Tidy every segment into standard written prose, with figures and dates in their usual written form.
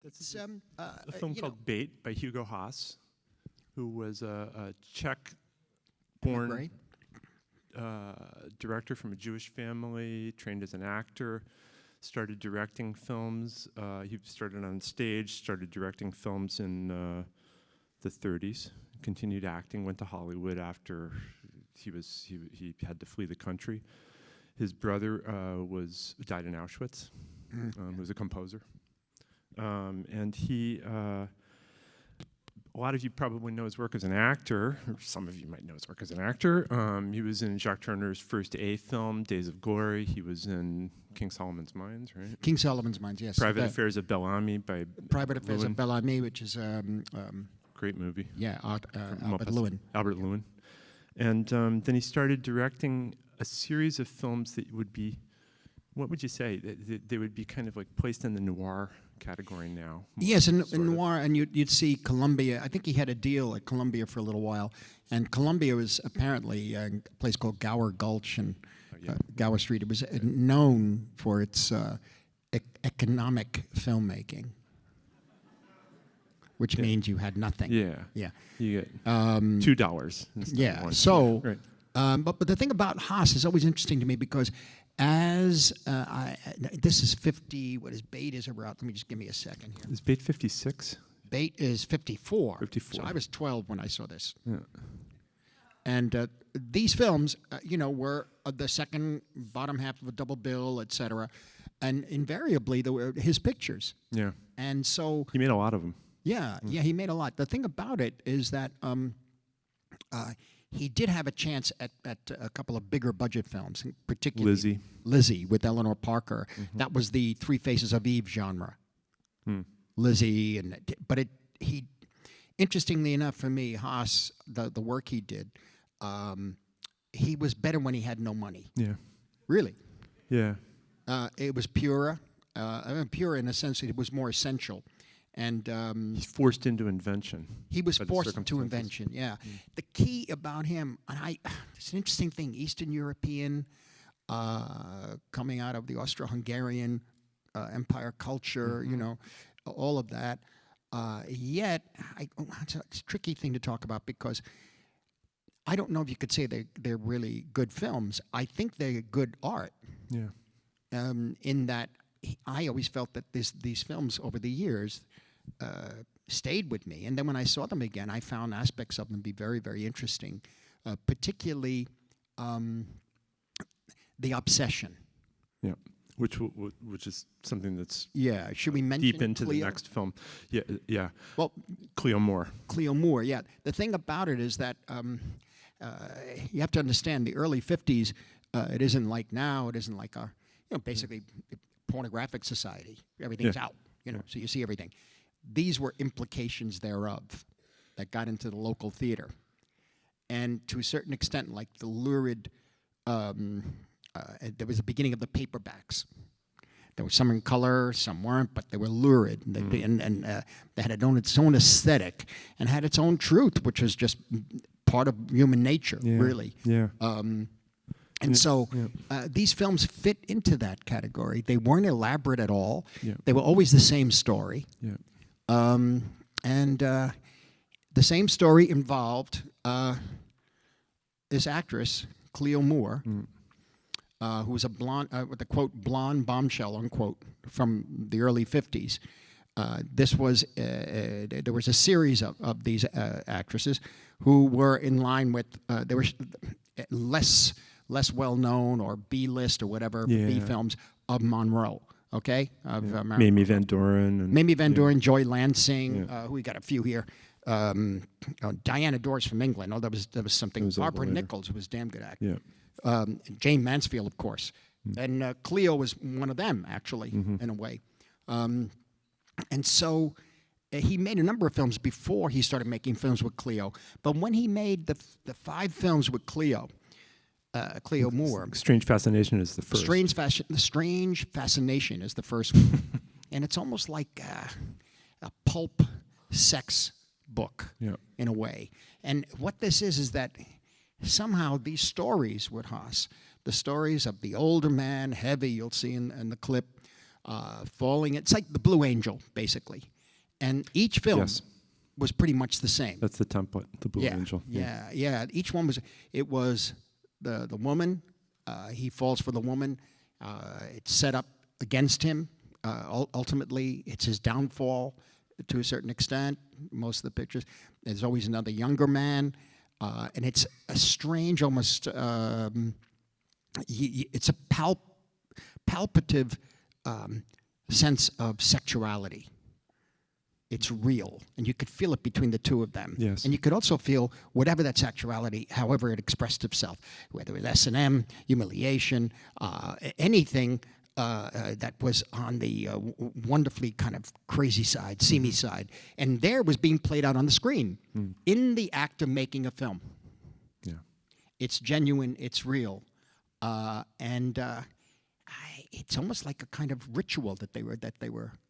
It's a film called Bait by Hugo Haas, who was a Czech-born director from a Jewish family, trained as an actor, started directing films. He started on stage, started directing films in the 30s, continued acting, went to Hollywood after he had to flee the country. His brother died in Auschwitz. He was a composer. And he, a lot of you probably know his work as an actor, or some of you might know his work as an actor. He was in Jacques Tourneur's first A film, Days of Glory. He was in King Solomon's Mines, right? King Solomon's Mines, yes. Private Affairs of Bel-Ami by Private Affairs Lewin. of Bel-Ami, which is great movie. Yeah, Albert Lewin. Albert Lewin. And then he started directing a series of films that would be, what would you say? They would be kind of like placed in the noir category now. Yes, in noir, and you'd see Columbia. I think he had a deal at Columbia for a little while, and Columbia was apparently a place called Gower Gulch and Gower Street. It was known for its economic filmmaking, which means you had nothing. Yeah. You get $2 instead of $1. So, right. but the thing about Haas is always interesting to me because as this is 50, what is Bait is about? Let me just give me a second here. Is Bait 56? Bait is 54. 54. So I was 12 when I saw this. Yeah. And these films, were the second bottom half of a double bill, etc. And invariably, they were his pictures. Yeah. And so He made a lot of them. Yeah, he made a lot. The thing about it is that he did have a chance at a couple of bigger budget films, particularly Lizzie with Eleanor Parker. Mm-hmm. That was the Three Faces of Eve genre. Lizzie, but interestingly enough for me, Haas, the work he did, he was better when he had no money. Yeah. Really. Yeah. It was purer. Pure in a sense that it was more essential. And he's forced into invention. He was forced into invention, yeah. The key about him, and it's an interesting thing, Eastern European, coming out of the Austro-Hungarian empire culture, all of that. Yet, it's a tricky thing to talk about because I don't know if you could say they're really good films. I think they're good art. Yeah. In that, I always felt that these films over the years stayed with me. And then when I saw them again, I found aspects of them be very, very interesting, particularly the obsession. Yeah, which is something that's should we mention deep into Cleo? The next film. Yeah. Well, Cleo Moore. Cleo Moore, yeah. The thing about it is that you have to understand the early 50s, it isn't like now, it isn't like our, basically pornographic society. Everything's out, so you see everything. These were implications thereof that got into the local theater. And to a certain extent, like the lurid, there was a beginning of the paperbacks. There were some in color, some weren't, but they were lurid. And they had its own aesthetic and had its own truth, which was just part of human nature, really. Yeah. And so these films fit into that category. They weren't elaborate at all. Yeah. They were always the same story. Yeah. And the same story involved this actress, Cleo Moore, who was a blonde, with a quote, blonde bombshell, unquote, from the early 50s. There was a series of these actresses who were in line with, they were less well-known or B-list or whatever B films of Monroe, okay? Mamie Van Doren. Mamie Van Doren, Joy Lansing, who we got a few here. Diana Dors from England. Oh, that was something. Barbara Nichols, who was a damn good actor. Yeah. Jane Mansfield, of course. And Cleo was one of them, actually, in a way. And so he made a number of films before he started making films with Cleo. But when he made the 5 films with Cleo Moore. Strange Fascination is the first. Strange Fascination is the first one. And it's almost like a pulp sex book in a way. And what this is that somehow these stories with Haas, the stories of the older man, heavy, you'll see in the clip, falling. It's like the Blue Angel, basically. And each film Yes. was pretty much the same. That's the template, the Blue Angel. Yeah. Each one was, it was the woman, he falls for the woman, it's set up against him. Ultimately, it's his downfall to a certain extent, most of the pictures. There's always another younger man, and it's a strange, almost, it's a palpative sense of sexuality. It's real, and you could feel it between the two of them. Yes. And you could also feel whatever that sexuality, however it expressed itself, whether it was S&M, humiliation, anything that was on the wonderfully kind of crazy side, seamy side. And there was being played out on the screen in the act of making a film. Yeah. It's genuine, it's real. It's almost like a kind of ritual that they were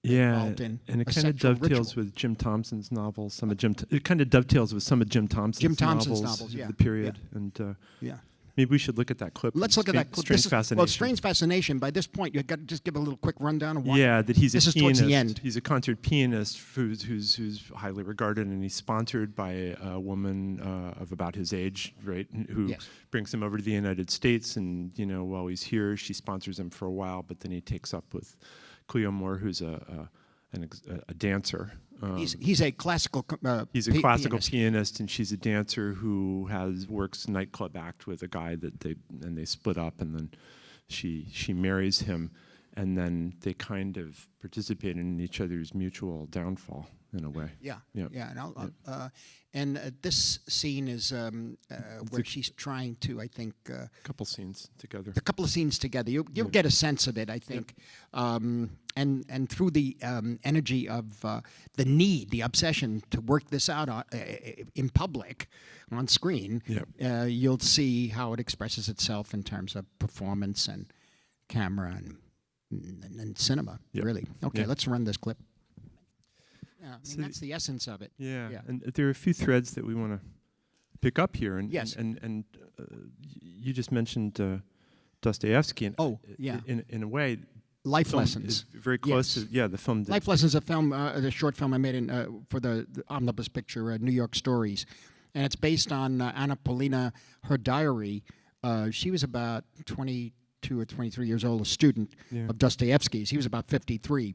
involved in. And it kind of dovetails with Jim Thompson's novels. It kind of dovetails with some of Jim Thompson's novels yeah. of the period. Yeah. And yeah. maybe we should look at that clip. Let's look at that clip. Strange Fascination. Well, Strange Fascination. By this point, you've got to just give a little quick rundown of why. Yeah, that he's a this pianist. is towards the end. He's a concert pianist who's highly regarded, and he's sponsored by a woman of about his age, right? Who brings him over to the United States, and while he's here, she sponsors him for a while, but then he takes up with Cleo Moore, who's a dancer. He's a classical. He's a classical pianist, and she's a dancer who works nightclub act with a guy that they split up, and then she marries him, and then they kind of participate in each other's mutual downfall in a way. Yeah. And this scene is where she's trying to, I think, a couple scenes together. The couple of scenes together, you'll get a sense of it, I think, and through the energy of the need, the obsession to work this out in public, on screen. You'll see how it expresses itself in terms of performance and camera and cinema. Really. Okay, let's run this clip. Yeah, that's the essence of it. Yeah, and there are a few threads that we want to pick up here. And, yes. And you just mentioned Dostoevsky. And in a way, Life Lessons. Is very close to the film. Life Lessons, a film, the short film I made for the omnibus picture, New York Stories, and it's based on Anna Polina, her diary. She was about 22 or 23 years old, a student of Dostoevsky's. He was about 53.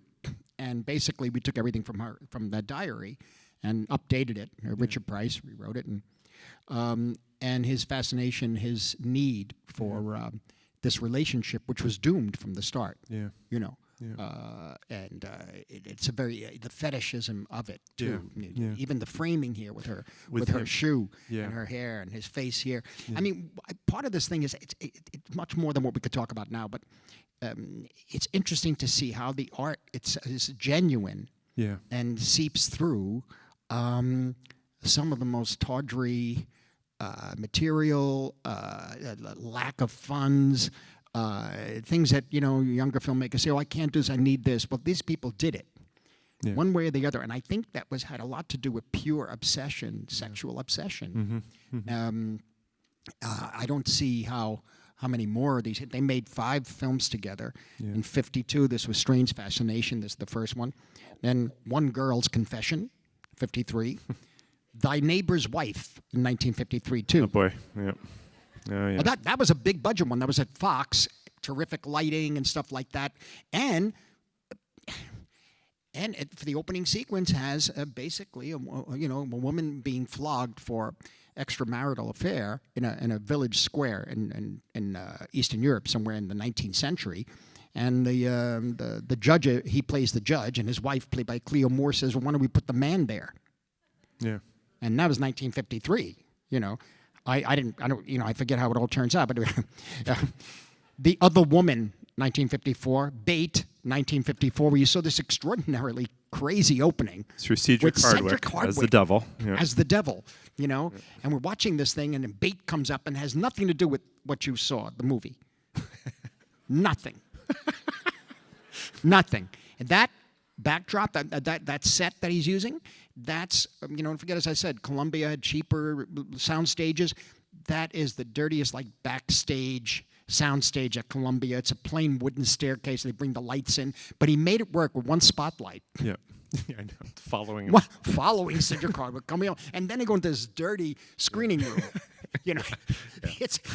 And basically, we took everything from that diary, and updated it. Richard Price rewrote it, and his fascination, his need for this relationship, which was doomed from the start. It's a very the fetishism of it too. Even the framing here with her shoe and her hair and his face here. I mean, part of this thing is it's much more than what we could talk about now, but. It's interesting to see how the art is genuine and seeps through some of the most tawdry material, lack of funds, things that younger filmmakers say, "Oh, I can't do this. I need this." Well, these people did it one way or the other, and I think that had a lot to do with pure obsession, sexual obsession. I don't see how many more of these. They made 5 films together. In 52, this was Strange Fascination. This is the first one. Then One Girl's Confession, 53. Thy Neighbor's Wife in 1953 too. Oh boy, yeah. Oh, yeah. That was a big budget one. That was at Fox. Terrific lighting and stuff like that. And for the opening sequence has basically a woman being flogged for extramarital affair in a village square in Eastern Europe, somewhere in the 19th century, and the judge, he plays the judge, and his wife, played by Cleo Moore, says, "Well, why don't we put the man there?" Yeah, and that was 1953. I forget how it all turns out, but The Other Woman, 1954, Bait, 1954, where you saw this extraordinarily crazy opening. Through Cedric Hardwicke as the devil. Yeah. As the devil, and we're watching this thing, and then Bait comes up and has nothing to do with what you saw, the movie. Nothing. Nothing. And that backdrop, that set that he's using, that's, don't forget, as I said, Columbia had cheaper sound stages. That is the dirtiest, backstage soundstage at Columbia. It's a plain wooden staircase. They bring the lights in. But he made it work with one spotlight. Yeah. Yeah, I know. Following him. Following Sidra Carver coming on. And then they go into this dirty screening room. You know,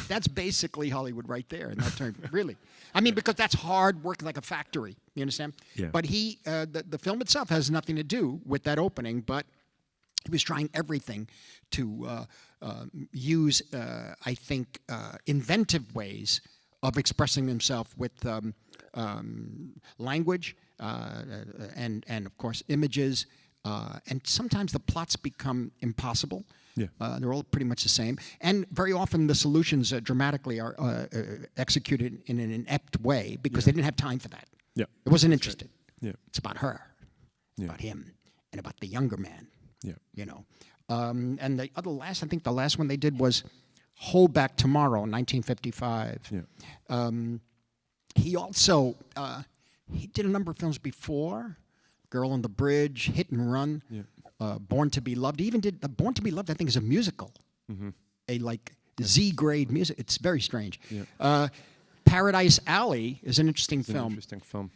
that's basically Hollywood right there in that term, really. I mean, because that's hard work like a factory. You understand? Yeah. But the film itself has nothing to do with that opening, but he was trying everything to use, I think, inventive ways of expressing himself with language and of course, images. And sometimes the plots become impossible. Yeah. They're all pretty much the same. And very often the solutions dramatically are executed in an inept way because they didn't have time for that. Yeah. It wasn't interested. Yeah. It's about her, about him, and about the younger man. Yeah. You know. And the last one they did was Hold Back Tomorrow, 1955. Yeah. He also, he did a number of films before, Girl on the Bridge, Hit and Run, Born to Be Loved. He even did, Born to Be Loved, I think, is a musical, a like Z-grade music. It's very strange. Yeah. Paradise Alley is an interesting film. An interesting film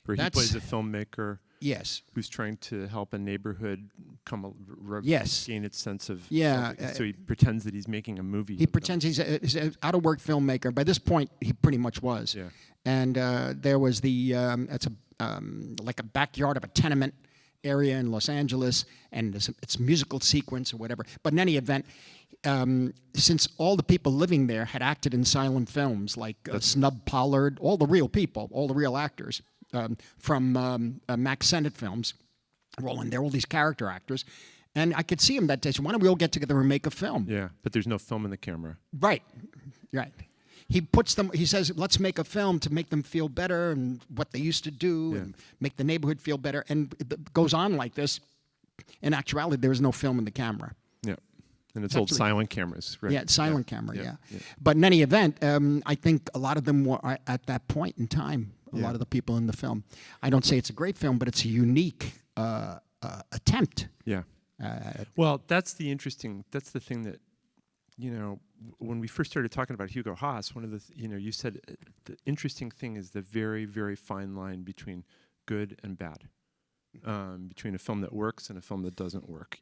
where he plays a filmmaker. Yes. Who's trying to help a neighborhood gain its sense of... so he pretends that he's making a movie. He pretends he's an out-of-work filmmaker. By this point, he pretty much was. Yeah. And there was it's like a backyard of a tenement area in Los Angeles, and it's a musical sequence or whatever. But in any event, since all the people living there had acted in silent films, like Snub Pollard, all the real people, all the real actors, from Max Sennett films, Roland, they're all these character actors. And I could see him that day. So why don't we all get together and make a film? Yeah, but there's no film in the camera. Right, right. He puts them, he says, let's make a film to make them feel better and what they used to do and make the neighborhood feel better. And it goes on like this. In actuality, there is no film in the camera. Yeah. And it's old silent cameras, right? Yeah, it's silent camera, yeah. But in any event, I think a lot of them were at that point in time, a lot of the people in the film. I don't say it's a great film, but it's a unique attempt. Yeah. Well, that's the thing that, you know, when we first started talking about Hugo Haas, one of the, you said the interesting thing is the very, very fine line between good and bad. Between a film that works and a film that doesn't work,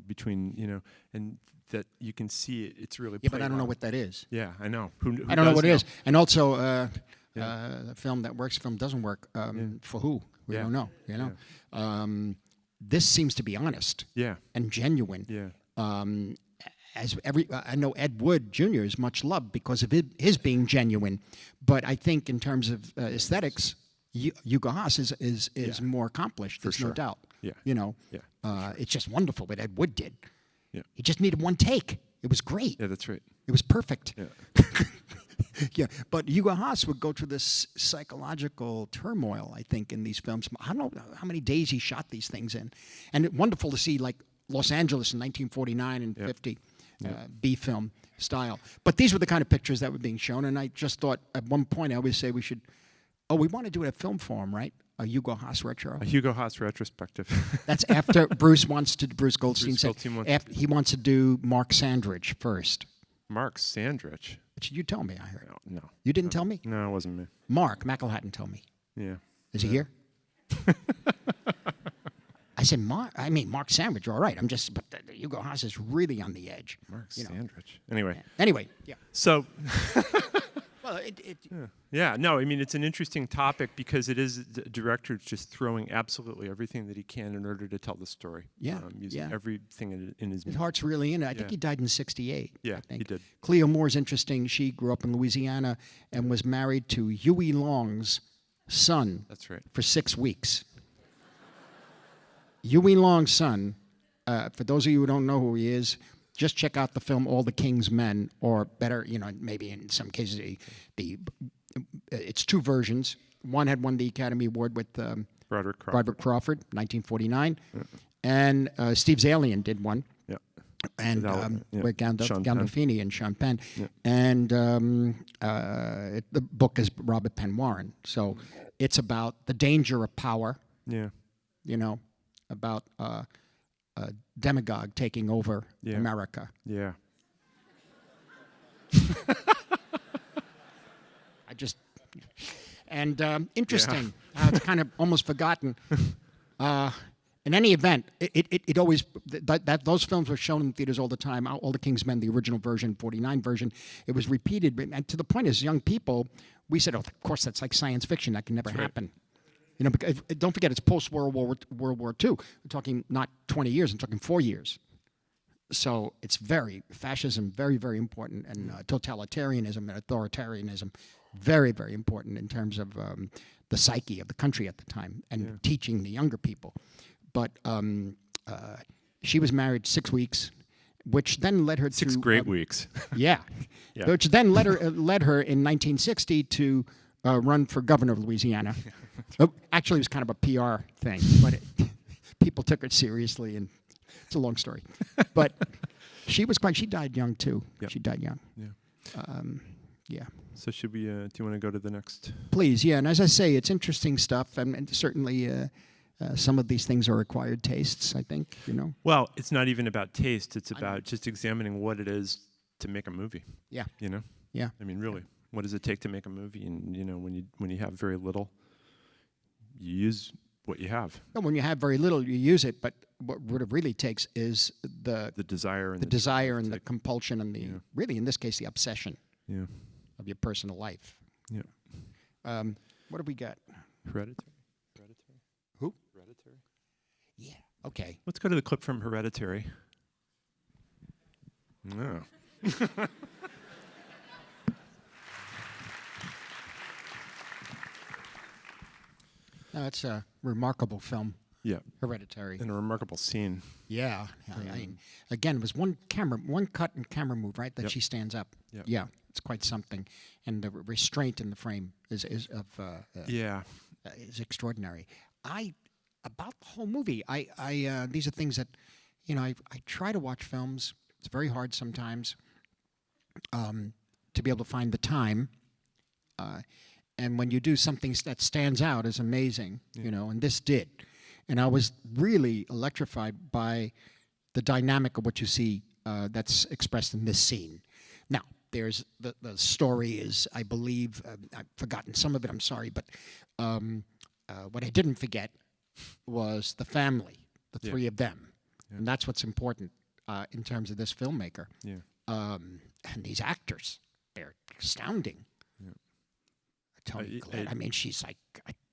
between, and that you can see it's really Yeah, but I don't know what that is. Yeah, I know. I don't know what it is. And also, a film that works, film doesn't work. For who? We don't know, this seems to be honest and genuine. Yeah. I know Ed Wood Jr. is much loved because of his being genuine, but I think in terms of aesthetics, Hugo Haas is more accomplished. There's no doubt. Yeah. It's just wonderful what Ed Wood did. Yeah. He just needed one take. It was great. Yeah, that's right. It was perfect. Yeah. Yeah, but Hugo Haas would go through this psychological turmoil, I think, in these films. I don't know how many days he shot these things in. And it's wonderful to see, like, Los Angeles in 1949 and 50, B-film style. But these were the kind of pictures that were being shown, and I just thought, at one point, I always say we should, we want to do it at film form, right? A Hugo Haas retro. A Hugo Haas retrospective. That's after Bruce Goldstein said, he wants to do Mark Sandridge first. Mark Sandridge? Which you told me, I heard. No. You didn't tell me? No, it wasn't me. Mark McElhatton told me. Yeah. Is he here? I said, Mark Sandridge, all right. But Hugo Haas is really on the edge. Mark Sandridge. Anyway. Yeah. So... Well, no, I mean, it's an interesting topic because it is the director just throwing absolutely everything that he can in order to tell the story. Yeah, using everything in his heart's really in it. I think he died in 1968. Yeah, he did. Cleo Moore's interesting. She grew up in Louisiana and was married to Huey Long's son. That's right. For 6 weeks. Huey Long's son, for those of you who don't know who he is, just check out the film All the King's Men, or better, maybe in some cases, it's two versions. One had won the Academy Award with Roderick Crawford, 1949, and Steve Zalian did one. Yeah. And with Gandolfini and Sean Penn. Yeah. And the book is Robert Penn Warren. So it's about the danger of power. Yeah. About a demagogue taking over America. Yeah. just. And interesting, it's kind of almost forgotten. In any event, it always those films were shown in theaters all the time. All the King's Men, the original version, 49 version, it was repeated, and to the point as young people, we said, "Oh, of course, that's like science fiction. That can never happen." You know, because, don't forget, it's post World War II. We're talking not 20 years; I'm talking 4 years. So it's fascism, very, very important, and totalitarianism and authoritarianism, very, very important in terms of the psyche of the country at the time and teaching the younger people. But she was married 6 weeks, which then led her to 6 great weeks. Yeah, which then led her in 1960 to run for governor of Louisiana. Actually, it was kind of a PR thing, but people took it seriously, and it's a long story. But she died young too. Yep. She died young. Yeah. So should we? Do you want to go to the next? Please, yeah. And as I say, it's interesting stuff, and certainly some of these things are acquired tastes, I think, you know. Well, it's not even about taste. It's about just examining what it is to make a movie. Yeah. You know. Yeah. I mean, really, what does it take to make a movie? And you know, when you have very little, you use what you have. And when you have very little, you use it. But what it really takes is the desire and the compulsion and really, in this case, the obsession. Yeah. Of your personal life. Yeah. What have we got? Hereditary. Who? Hereditary. Yeah. Okay. Let's go to the clip from Hereditary. No. No, it's a remarkable film. Yeah. Hereditary. And a remarkable scene. Yeah. I mean, again, it was one cut and camera move, right? That she stands up. Yep. Yeah. It's quite something, and the restraint in the frame is extraordinary. About the whole movie, these are things that, you know, I try to watch films. It's very hard sometimes to be able to find the time, and when you do something that stands out is amazing, you know, and this did, and I was really electrified by the dynamic of what you see that's expressed in this scene. Now. There's the story is, I believe, I've forgotten some of it, I'm sorry, but what I didn't forget was the family, the three of them. Yeah. And that's what's important in terms of this filmmaker. Yeah. And these actors, they're astounding. Yeah. Tony Collette, I mean, she's like...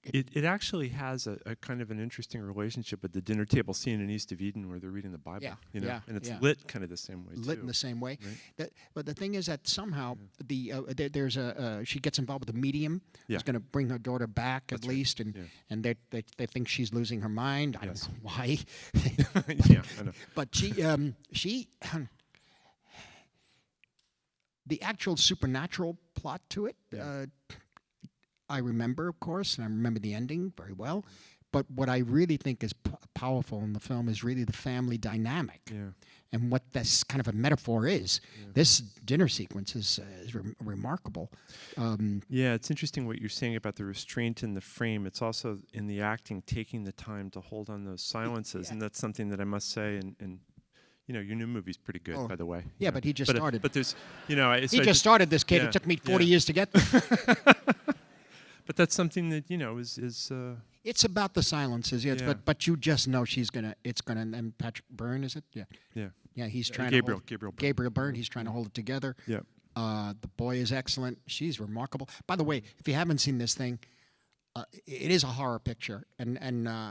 It actually has a kind of an interesting relationship with the dinner table scene in East of Eden where they're reading the Bible. You know? And it's lit kind of the same way, lit in the same way. Right? But the thing is that somehow there's she gets involved with a medium who's going to bring her daughter back at least, and they think she's losing her mind. I don't know why. Yeah, I know. But she the actual supernatural plot to it. I remember, of course, and I remember the ending very well. But what I really think is powerful in the film is really the family dynamic, and what this kind of a metaphor is. This dinner sequence is remarkable. It's interesting what you're saying about the restraint in the frame. It's also in the acting, taking the time to hold on those silences, and that's something that I must say. And you know, your new movie's pretty good, by the way. Yeah, but he just started. But there's, you know, he just started this kid. It took me 40 years to get there. But that's something that, you know, is it's about the silences, but you just know it's gonna, and Patrick Byrne, is it? Yeah, he's trying Gabriel Byrne, he's trying to hold it together. Yeah. The boy is excellent. She's remarkable. By the way, if you haven't seen this thing, it is a horror picture, and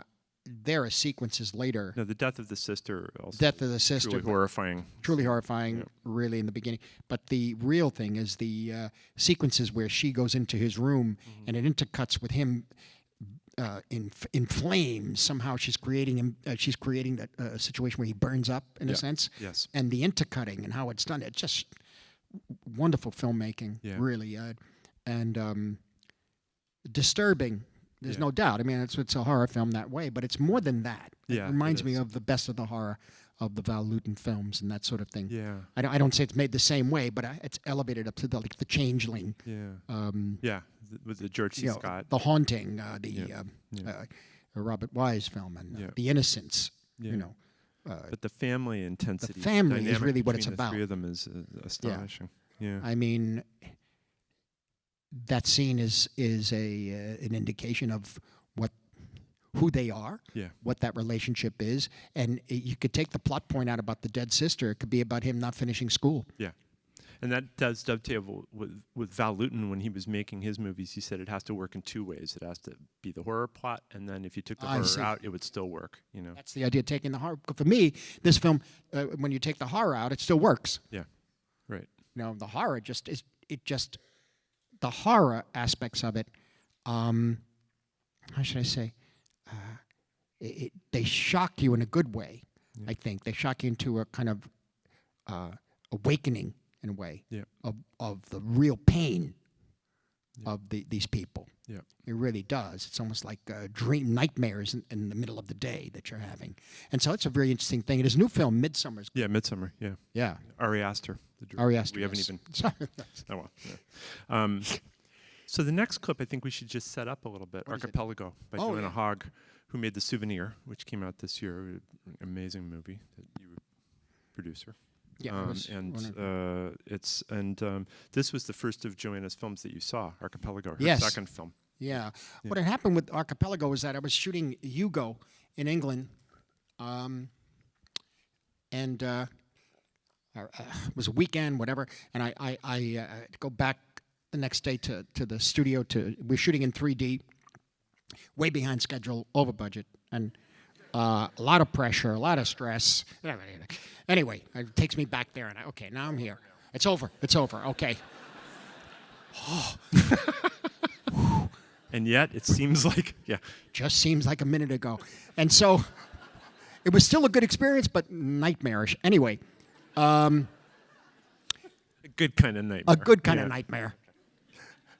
there are sequences later. No, the death of the sister also. Death of the sister. Truly horrifying. Truly horrifying, really, in the beginning. But the real thing is the sequences where she goes into his room and it intercuts with him in flames. Somehow she's creating that situation where he burns up, in a sense. Yes. And the intercutting and how it's done. It's just wonderful filmmaking, really. And disturbing. There's no doubt. I mean, it's a horror film that way, but it's more than that. It reminds me of the best of the horror of the Val Lewton films and that sort of thing. Yeah. I don't say it's made the same way, but it's elevated up to the Changeling. Yeah. With the George C. Scott. The Haunting, Robert Wise film, and The Innocents. You know. But the family intensity. The family is really what it's the about. Three of them is astonishing. Yeah. I mean, that scene is an indication of who they are, what that relationship is, and you could take the plot point out about the dead sister. It could be about him not finishing school. Yeah. And that does dovetail with Val Lewton when he was making his movies. He said it has to work in two ways. It has to be the horror plot, and then if you took the horror out, it would still work. You know, that's the idea, taking the horror. For me, this film, when you take the horror out, it still works. Yeah, right. You know, the horror the horror aspects of it. How should I say? They shock you in a good way. I think they shock you into a kind of awakening. In a way, of the real pain of these people. Yeah, it really does. It's almost like dream nightmares in the middle of the day that you're having, and so it's a very interesting thing. It is a new film, Midsummer's. Yeah, Midsummer. Yeah, yeah. Ari Aster. Ari Aster. We haven't even. Oh well. Yeah. So the next clip, I think we should just set up a little bit. Archipelago by Joanna Hogg, who made The Souvenir, which came out this year. An amazing movie that you were producer. Yeah, this was the first of Joanna's films that you saw, Archipelago, her second film. Yeah. What had happened with Archipelago was that I was shooting Hugo in England, and it was a weekend, whatever, and I go back the next day to the studio. We're shooting in 3D, way behind schedule, over budget, and a lot of pressure, a lot of stress. Anyway, it takes me back there, and okay, now I'm here. It's over. Okay. And yet, it seems like, just seems like a minute ago. And so, it was still a good experience, but nightmarish. Anyway. A good kind of nightmare. A good kind of nightmare.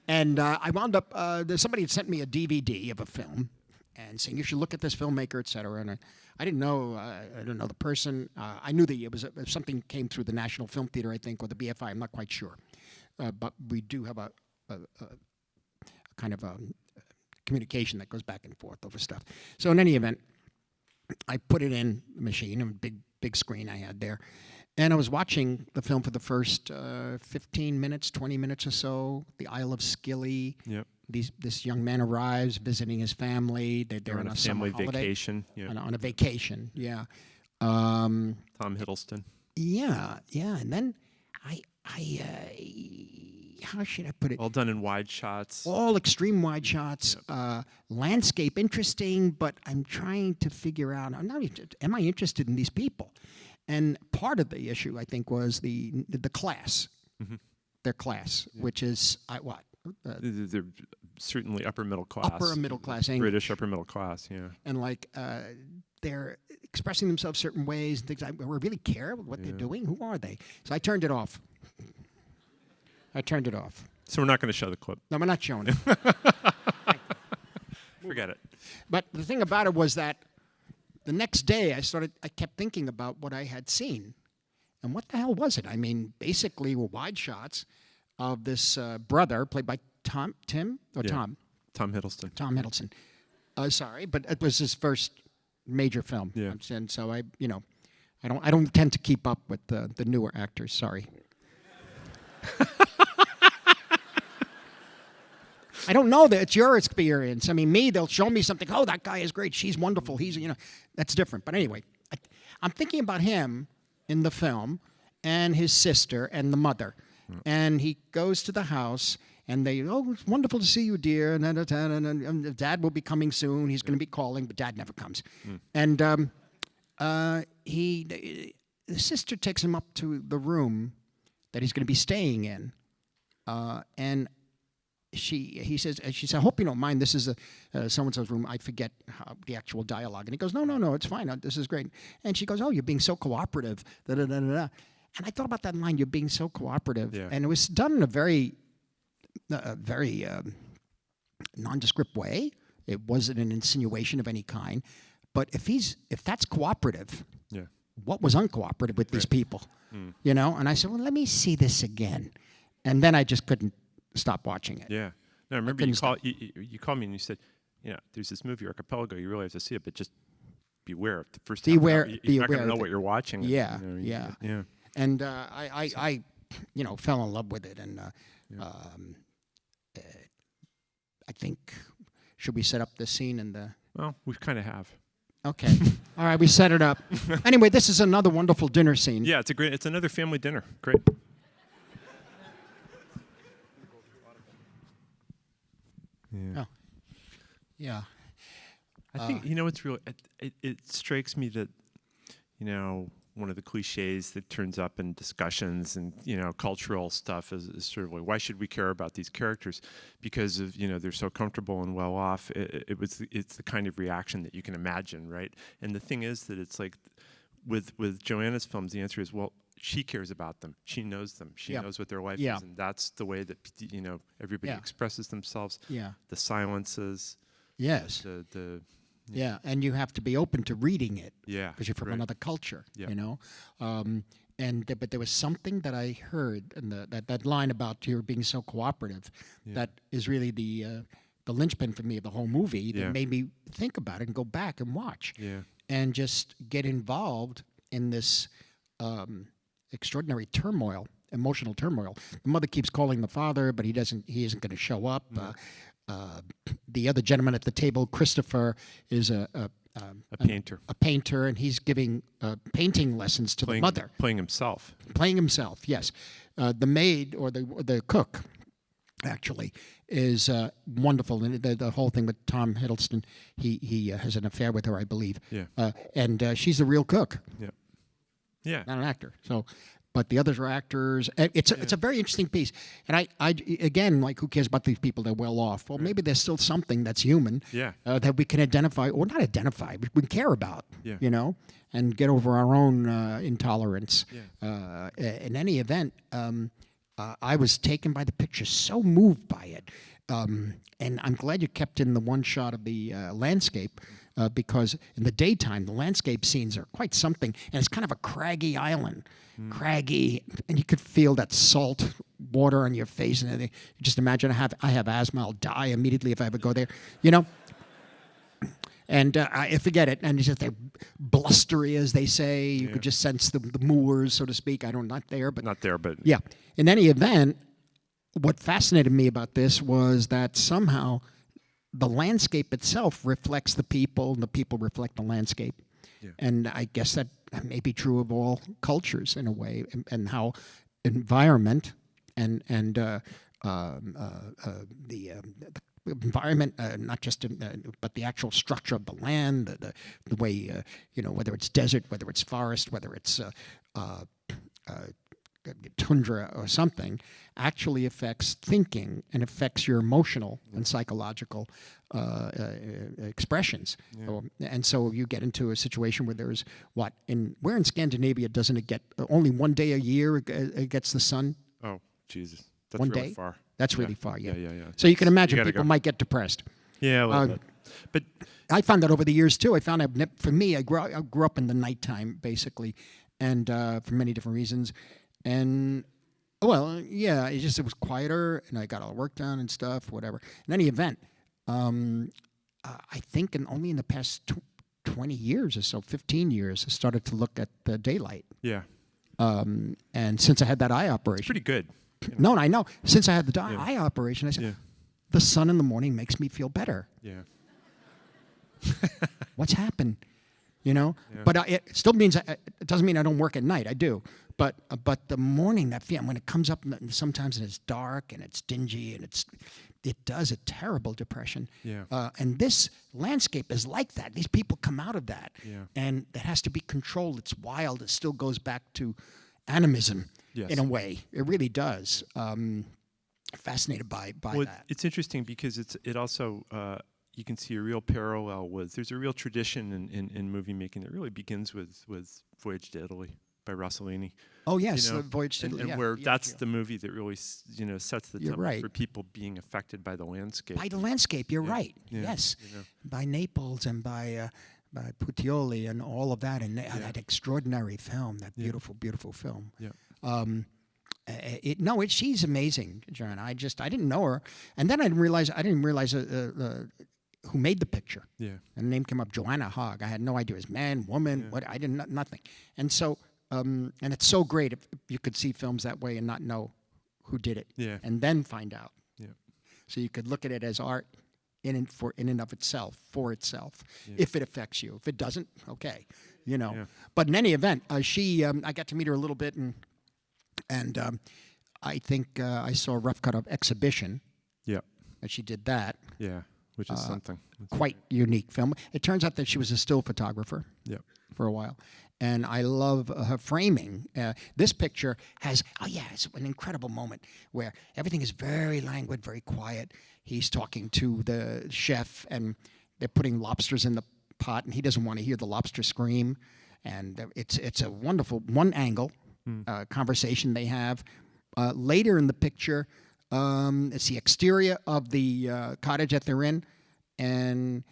And I wound up, somebody had sent me a DVD of a film, and saying you should look at this filmmaker, etc. And I didn't know the person. I knew that it was something came through the National Film Theater, I think, or the BFI. I'm not quite sure, but we do have a kind of a communication that goes back and forth over stuff. So in any event, I put it in the machine, a big screen I had there, and I was watching the film for the first 15 minutes, 20 minutes or so. The Isle of Scilly. Yep. This young man arrives visiting his family. They're on a family summer holiday, vacation. Yeah. On a vacation. Yeah. Tom Hiddleston. Yeah. And then I how should I put it? All done in wide shots. All extreme wide shots. Yep. Landscape interesting, but I'm trying to figure out. Am I interested in these people? And part of the issue, I think, was the class. Mm-hmm. Their class, which is what. They're certainly upper middle class. Upper middle class. British upper middle class, yeah. And they're expressing themselves certain ways. And things. I really care what they're doing. Who are they? So I turned it off. So we're not going to show the clip. No, we're not showing it. Forget it. But the thing about it was that the next day I kept thinking about what I had seen. And what the hell was it? I mean, basically were wide shots of this brother played by Tom Hiddleston. Tom Hiddleston. Sorry, but it was his first major film. Yeah. And so I don't tend to keep up with the newer actors. Sorry. I don't know that it's your experience. I mean, they'll show me something. Oh, that guy is great. She's wonderful. He's, that's different. But anyway, I'm thinking about him in the film and his sister and the mother. And he goes to the house, and it's wonderful to see you, dear. And Dad will be coming soon. He's going to be calling, but Dad never comes. And the sister takes him up to the room that he's going to be staying in, and she says, I hope you don't mind. This is so-and-so's room. I forget the actual dialogue. And he goes, no, it's fine. This is great. And she goes, oh, you're being so cooperative. And I thought about that line, you're being so cooperative. Yeah. And it was done in a very nondescript way. It wasn't an insinuation of any kind. But if that's cooperative, what was uncooperative with these people? And I said, well, let me see this again. And then I just couldn't stop watching it. Yeah. No, I remember you called me and you said, there's this movie Archipelago, you really have to see it, but just beware. The first time you're not going to know what you're watching. Yeah. And I fell in love with it, and I think, should we set up the scene in the... Well, we kind of have. Okay. All right, we set it up. Anyway, this is another wonderful dinner scene. Yeah, it's another family dinner. Great. Yeah. Oh. Yeah. I think, it's real. It strikes me that, one of the cliches that turns up in discussions and, cultural stuff is sort of like, why should we care about these characters? Because of, they're so comfortable and well off. It's the kind of reaction that you can imagine, right? And the thing is that it's like, with Joanna's films, the answer is, well, she cares about them. She knows them. She knows what their life is, and that's the way that everybody expresses themselves. Yeah. The silences. Yes. Yeah, and you have to be open to reading it. Yeah. Because you're from another culture. Yeah. But there was something that I heard in that line about you being so cooperative that is really the linchpin for me of the whole movie that made me think about it and go back and watch. Yeah. And just get involved in this extraordinary turmoil, emotional turmoil. The mother keeps calling the father, but he isn't going to show up. The other gentleman at the table, Christopher, is a painter. A painter, and he's giving painting lessons to the mother. Playing himself. Playing himself, yes. The maid, or the cook, actually, is wonderful. And the whole thing with Tom Hiddleston, he has an affair with her, I believe. Yeah. And she's the real cook. Yeah. Yeah. Not an actor. So, but the others are actors. It's a very interesting piece. And I again, like, who cares about these people? They're well off. Well, maybe there's still something that's human that we can identify, or not identify, but we care about, and get over our own intolerance. Yeah. In any event, I was taken by the picture, so moved by it. And I'm glad you kept in the one shot of the landscape, because in the daytime, the landscape scenes are quite something. And it's kind of a craggy island. Craggy, and you could feel that salt water on your face. And you just imagine I have asthma, I'll die immediately if I ever go there, And I forget it. And it's just they're blustery, as they say. You could just sense the moors, so to speak. Not there, but yeah. In any event, what fascinated me about this was that somehow the landscape itself reflects the people, and the people reflect the landscape. Yeah. And I guess that may be true of all cultures in a way, and how environment and the environment, not just but the actual structure of the land, the way whether it's desert, whether it's forest, whether it's tundra or something, actually affects thinking and affects your emotional and psychological expressions. Yeah. And so you get into a situation where there's where in Scandinavia doesn't it get only one day a year it gets the sun? Oh, Jesus. That's one really day? Far. That's really far, yeah. So you can imagine people might get depressed. Yeah, a little bit. But I found that over the years too. For me, I grew up in the nighttime, basically, and for many different reasons. And, well, yeah, it was quieter, and I got all the work done and stuff, whatever. In any event, I think only in the past 20 years or so, 15 years, I started to look at the daylight. Yeah. And since I had that eye operation. It's pretty good. No, I know. Since I had the eye operation, I said, the sun in the morning makes me feel better. Yeah. What's happened? Yeah. But it still means it doesn't mean I don't work at night. I do. But the morning, that feeling, when it comes up, sometimes it's dark and it's dingy, and it does a terrible depression. Yeah. And this landscape is like that. These people come out of that. Yeah. And it has to be controlled. It's wild. It still goes back to animism in a way. It really does. Fascinated by that. It's interesting because it also you can see a real parallel there's a real tradition in movie making that really begins with Voyage to Italy by Rossellini. Oh yes, Voyage to Italy. And where that's the movie that really sets the tone for people being affected by the landscape. By the landscape, you're right. Yeah. Yes, by Naples and by Puteoli and all of that, and that extraordinary film, that beautiful, beautiful film. Yeah. She's amazing, John. I didn't know her, and then I didn't realize who made the picture. Yeah. And the name came up, Joanna Hogg. I had no idea. It was man, woman, what, I didn't, nothing. And so, and it's so great if you could see films that way and not know who did it. Yeah. And then find out. Yeah. So you could look at it as art in and of itself, for itself, Yeah. if it affects you. If it doesn't, okay, you know. Yeah. But in any event, I got to meet her a little bit, and I think I saw a rough cut of Exhibition, Yeah. and she did that. Yeah. Which is something. Quite unique film. It turns out that she was a still photographer Yeah. for a while. And I love her framing. This picture has, it's an incredible moment where everything is very languid, very quiet. He's talking to the chef, and they're putting lobsters in the pot, and he doesn't want to hear the lobster scream. And it's a wonderful one-angle conversation they have. Later in the picture, it's the exterior of the cottage that they're in, and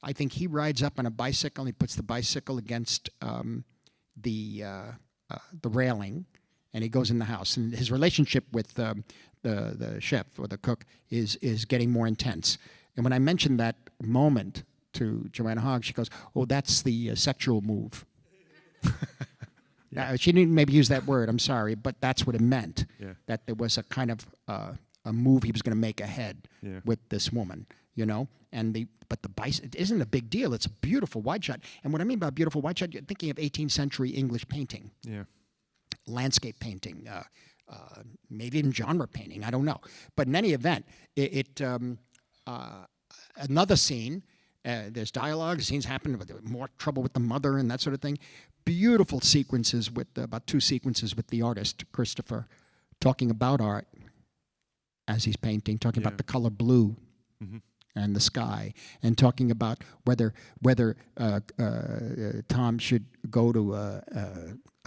I think he rides up on a bicycle. And he puts the bicycle against the railing, and he goes in the house. And his relationship with the chef or the cook is getting more intense. And when I mentioned that moment to Joanna Hogg, she goes, "Oh, that's the sexual move." She didn't maybe use that word. I'm sorry, but that's what it meant. Yeah. That there was a kind of a move he was going to make ahead Yeah. with this woman, you know. But the bicycle, it isn't a big deal. It's a beautiful wide shot. And what I mean by beautiful wide shot, you're thinking of 18th century English painting, Yeah. landscape painting, maybe even genre painting. I don't know. But in any event, another scene. There's dialogue. Scenes happen with more trouble with the mother and that sort of thing. Beautiful sequences with about 2 sequences with the artist Christopher, talking about art as he's painting, talking about the color blue and the sky, and talking about whether Tom should go to a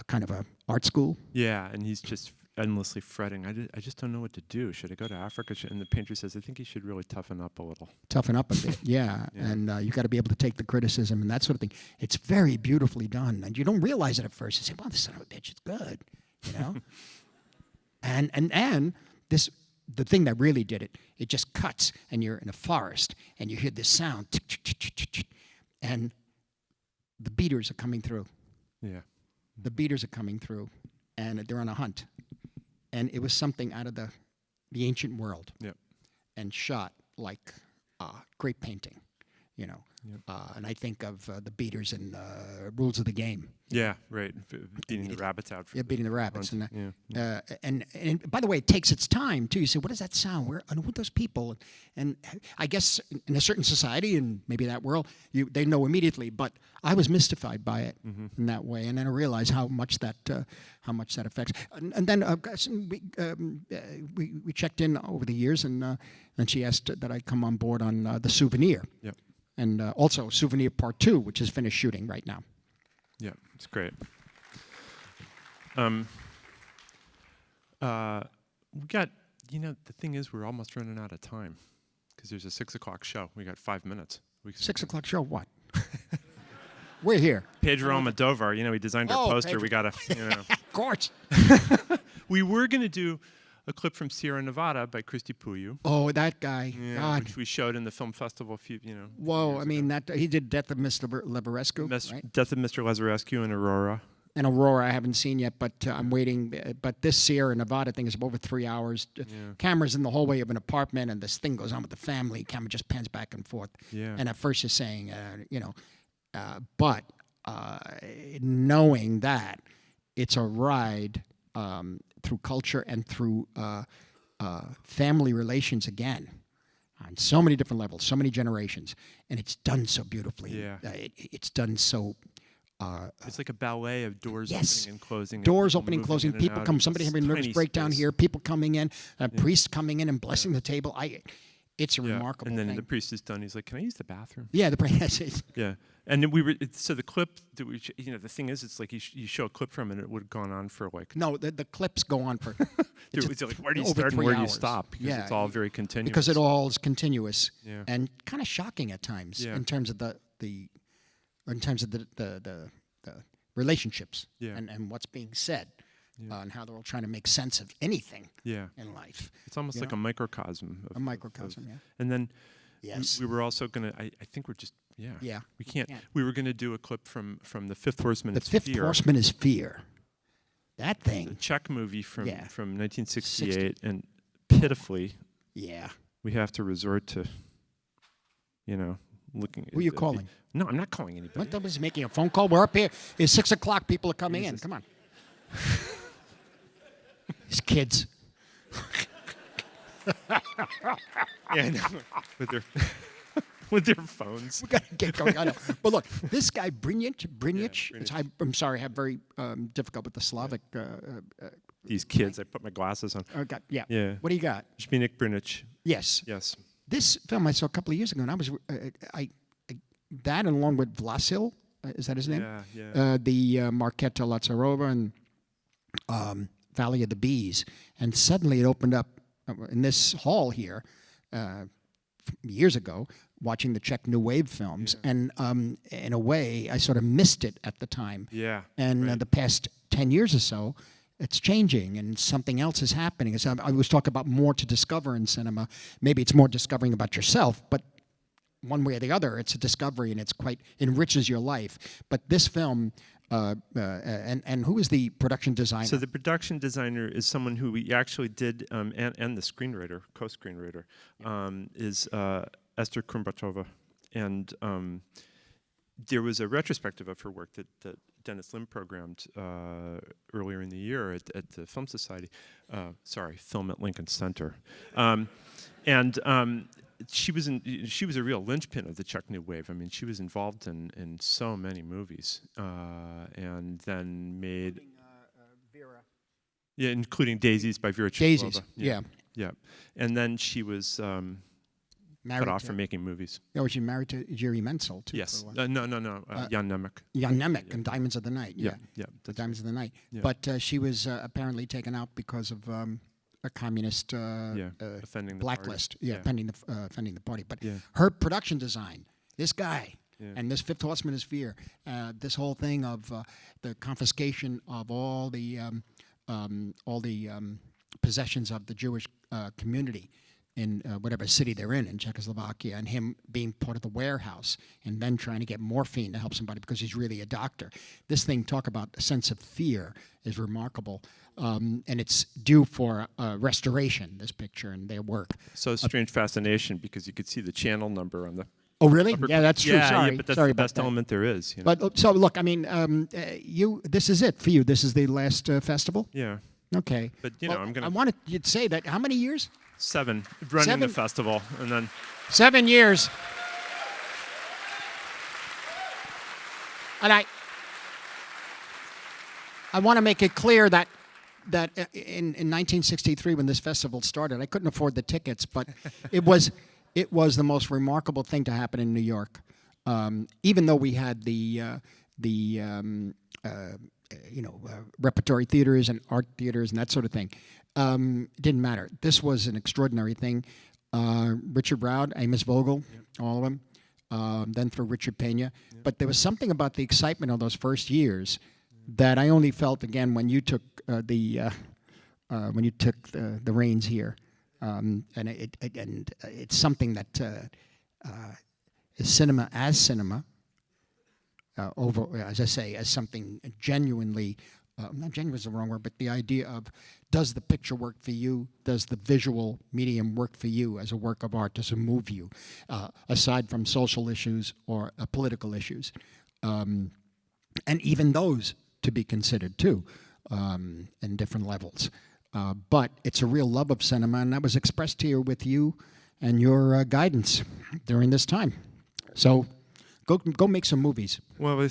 kind of a art school. Yeah, and he's just endlessly fretting. I just don't know what to do. Should I go to Africa? And the painter says, I think he should really toughen up a little. Toughen up a bit, yeah. And you got to be able to take the criticism and that sort of thing. It's very beautifully done, and you don't realize it at first. You say, "Well, this son of a bitch is good," you know. and the thing that really did it, it just cuts, and you're in a forest, and you hear this sound, and the beaters are coming through. Yeah. The beaters are coming through, and they're on a hunt. And it was something out of the ancient world. Yep. And shot like great painting, you know. Yep. And I think of the beaters in Rules of the Game. Yeah, right. Beating the rabbits out. Beating the rabbits. Hunt. And by the way, it takes its time, too. You say, what does that sound? Who are those people? And I guess in a certain society, and maybe that world, they know immediately. But I was mystified by it in that way. And then I realized how much that affects. And then we checked in over the years, and she asked that I come on board on The Souvenir. Yep. And also Souvenir Part 2, which is finished shooting right now. Yeah, it's great. We got, the thing is, we're almost running out of time because there's a 6 o'clock show. We got 5 minutes. 6 o'clock show, what? We're here. Pedro Almodovar, he designed our poster. Pedro. We got to, Of course. We were going to do a clip from Sierra Nevada by Christy Puyu. Oh, that guy. Yeah, God. which we showed in the film festival a few, Whoa, years I mean, ago. he did Death of Mr. Leverescu, right? Death of Mr. Lazarescu and Aurora. And Aurora I haven't seen yet, but I'm waiting. But this Sierra Nevada thing is over 3 hours. Camera's in the hallway of an apartment, and this thing goes on with the family. Camera just pans back and forth. Yeah. And at first you're saying, but knowing that it's a ride through culture and through family relations again, on so many different levels, so many generations, and it's done so beautifully. Yeah. It's done so. It's like a ballet of doors Yes. opening and closing. Doors and opening, moving closing. in and People out come. of Somebody this having a nervous tiny breakdown space. here. People coming in. Priests coming in and blessing the table. It's a Yeah. remarkable And then thing. the priest is done. He's like, "Can I use the bathroom?" Yeah, the priest. Yeah. And then so the clip that we, the thing is, it's like you show a clip from it, and it would have gone on for like. No, the clips go on for. It's like, where do you over start and 3 where do you hours. stop? Because it's all very continuous. Because it all is continuous. Yeah. And kind of shocking at times Yeah. in terms of the relationships Yeah. and what's being said and how they're all trying to make sense of anything Yeah. in life. It's almost like a microcosm. A microcosm, yeah. And then Yes. we were also going to, I think we're just, Yeah. we can't. Yeah. We were going to do a clip from The Fifth Horseman. The It's Fifth Fear. Horseman is Fear. That The thing. Czech movie from Yeah. 1968, and pitifully, Yeah. we have to resort to, looking at... Who are you calling? No, I'm not calling anybody. What? Nobody's making a phone call? We're up here. It's 6 o'clock. People are coming in. Come on. These kids. Yeah, I know. With their phones. We got to get going. I know. But look, this guy, Brinic. Brinic. I'm sorry, I have very difficult with the Slavic. These kids. I put my glasses on. Yeah. Yeah. What do you got? Zbigniew Brinic. Yes. Yes. This film I saw a couple of years ago, and I was that along with Vlasil, is that his name? Yeah. The Marketa Lazarova and Valley of the Bees, and suddenly it opened up in this hall here years ago, watching the Czech New Wave films, and in a way I sort of missed it at the time. Yeah. And right. the past 10 years or so, it's changing and something else is happening. So I was talking about more to discover in cinema. Maybe it's more discovering about yourself, but one way or the other, it's a discovery and it's quite enriches your life. But this film, and who is the production designer? So the production designer is someone who we actually did, and the screenwriter, co-screenwriter, is Esther Krumbatova. And there was a retrospective of her work that Dennis Lim programmed earlier in the year at the Film Society. Film at Lincoln Center. She was a real linchpin of the Czech New Wave. I mean, she was involved in so many movies, and then made Vera. Yeah, including Daisies by Vera Chikova. Daisies, yeah. And then she was cut off from making movies. Oh, was she married to Jerry Menzel too? Yes. No. Jan Nemec. Jan Nemec and Diamonds of the Night. Yeah. The Diamonds of the Night. Yeah. But she was apparently taken out because of a communist offending the blacklist. party. Offending the party. But Yeah. her production design, this guy, Yeah. and this Fifth Horseman is Fear, this whole thing of the confiscation of all the possessions of the Jewish community in whatever city they're in Czechoslovakia, and him being part of the warehouse and then trying to get morphine to help somebody because he's really a doctor. This thing, talk about a sense of fear, is remarkable. And it's due for restoration, this picture and their work. So strange fascination, because you could see the channel number on the... Oh, really? Yeah, that's true. Sorry. Yeah, but that's Sorry the about best that. element there is. But so look, I mean, this is it for you. This is the last festival. Yeah. Okay. But I'm gonna. I wanted you to say that. How many years? 7 running 7? the festival, and then 7 years. And I want to make it clear that in 1963, when this festival started, I couldn't afford the tickets, but it was the most remarkable thing to happen in New York. Even though we had the repertory theaters and art theaters and that sort of thing, it didn't matter. This was an extraordinary thing. Richard Browd, Amos Vogel, all of them. Then through Richard Pena. But there was something about the excitement of those first years that I only felt again when you took the reins here, and it's something that is cinema as cinema. Over, as I say, as something genuinely, not genuine is the wrong word, but the idea of, does the picture work for you? Does the visual medium work for you as a work of art? Does it move you, aside from social issues or political issues? And even those to be considered too, in different levels. But it's a real love of cinema, and that was expressed here with you and your guidance during this time. So go make some movies. Well,